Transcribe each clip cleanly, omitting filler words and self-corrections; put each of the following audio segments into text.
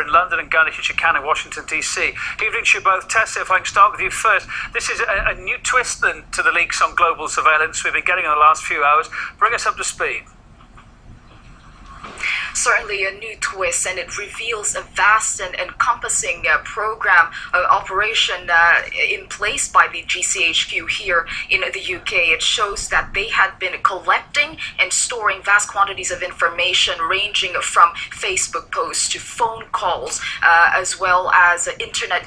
in London and Gandhi Chican in Washington, D.C. Evening to you both. Tessa, if I can start with you first. This is a new twist then to the leaks on global surveillance we've been getting in the last few hours. Bring us up to speed. Certainly a new twist, and it reveals a vast and encompassing program operation in place by the GCHQ here in the UK. It shows that they had been collecting and storing vast quantities of information ranging from Facebook posts to phone calls, as well as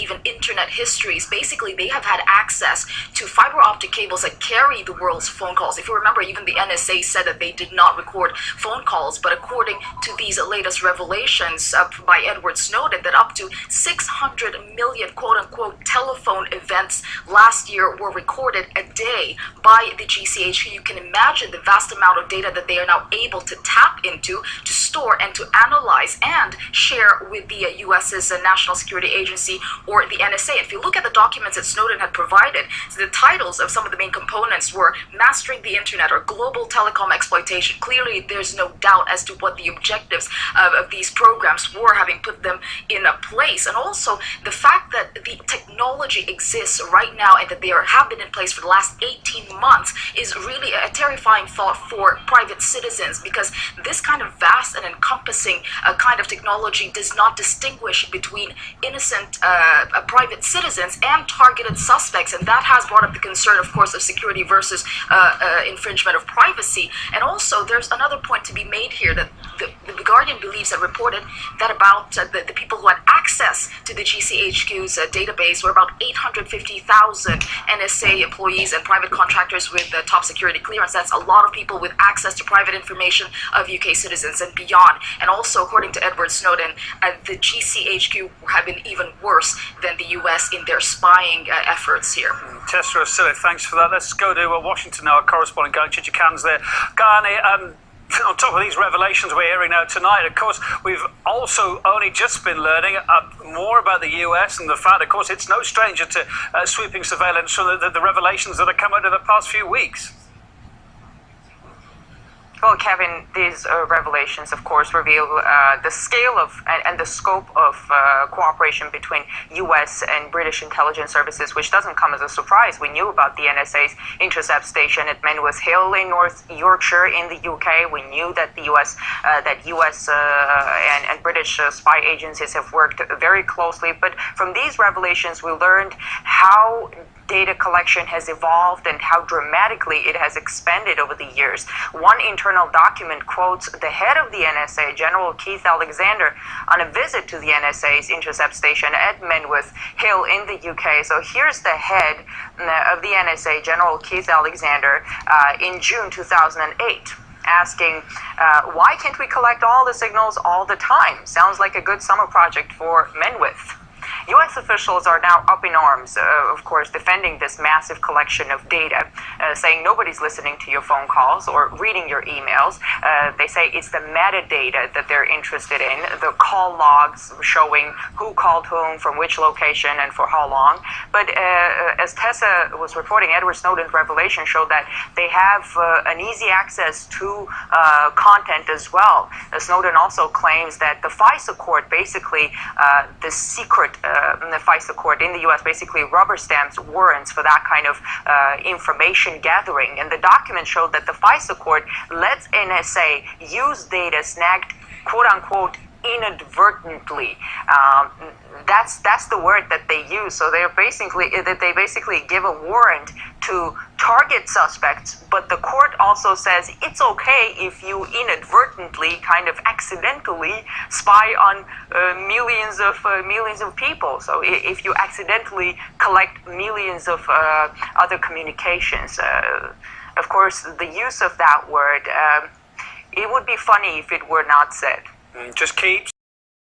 even internet histories. Basically, they have had access to fiber optic cables that carry the world's phone calls. If you remember, even the NSA said that they did not record phone calls, but according to these latest revelations by Edward Snowden, that up to 600 million quote-unquote telephone events last year were recorded a day by the GCHQ. You can imagine the vast amount of data that they are now able to tap into, to store and to analyze and share with the US's National Security Agency, or the NSA. If you look at the documents that Snowden had provided, so the titles of some of the main components were Mastering the Internet or Global Telecom Exploitation. Clearly, there's no doubt as to what the objectives of these programs were, having put them in a place. And also the fact that the technology exists right now and that they have been in place for the last 18 months is really a terrifying thought for private citizens, because this kind of vast and encompassing kind of technology does not distinguish between innocent private citizens and targeted suspects. And that has brought up the concern, of course, of security versus infringement of privacy. And also there's another point to be made here, that the Guardian believes that reported that about the people who had access to the GCHQ's database were about 850,000 NSA employees and private contractors with top security clearance. That's a lot of people with access to private information of UK citizens and beyond. And also, according to Edward Snowden, the GCHQ have been even worse than the US in their spying efforts here. Tessa Osili, thanks for that. Let's go to Washington now. Our correspondent Gani Chichican's there. Gani, on top of these revelations we're hearing now tonight, of course, we've also only just been learning more about the US and the fact, of course, it's no stranger to sweeping surveillance from the revelations that have come out in the past few weeks. Well, Kevin, these revelations, of course, reveal the scale of and the scope of cooperation between U.S. and British intelligence services, which doesn't come as a surprise. We knew about the NSA's intercept station at Menwith Hill in North Yorkshire in the UK. We knew that the U.S. And British spy agencies have worked very closely. But from these revelations, we learned how data collection has evolved and how dramatically it has expanded over the years. One internal document quotes the head of the NSA, General Keith Alexander, on a visit to the NSA's intercept station at Menwith Hill in the UK. So here's the head of the NSA, General Keith Alexander, in June 2008. Asking, why can't we collect all the signals all the time? Sounds like a good summer project for Menwith. U.S. officials are now up in arms, of course, defending this massive collection of data, saying nobody's listening to your phone calls or reading your emails. They say it's the metadata that they're interested in, the call logs showing who called whom, from which location, and for how long. But as Tessa was reporting, Edward Snowden's revelation showed that they have an easy access to content as well. Snowden also claims that the FISA court, basically the secret the FISA court in the U.S. basically rubber stamps warrants for that kind of information gathering. And the document showed that the FISA court lets NSA use data snagged, quote unquote, inadvertently. That's the word that they use. So they basically give a warrant to target suspects, but the court also says it's okay if you inadvertently, kind of accidentally, spy on millions of people. So if you accidentally collect millions of other communications, of course, the use of that word, it would be funny if it were not said. Just keeps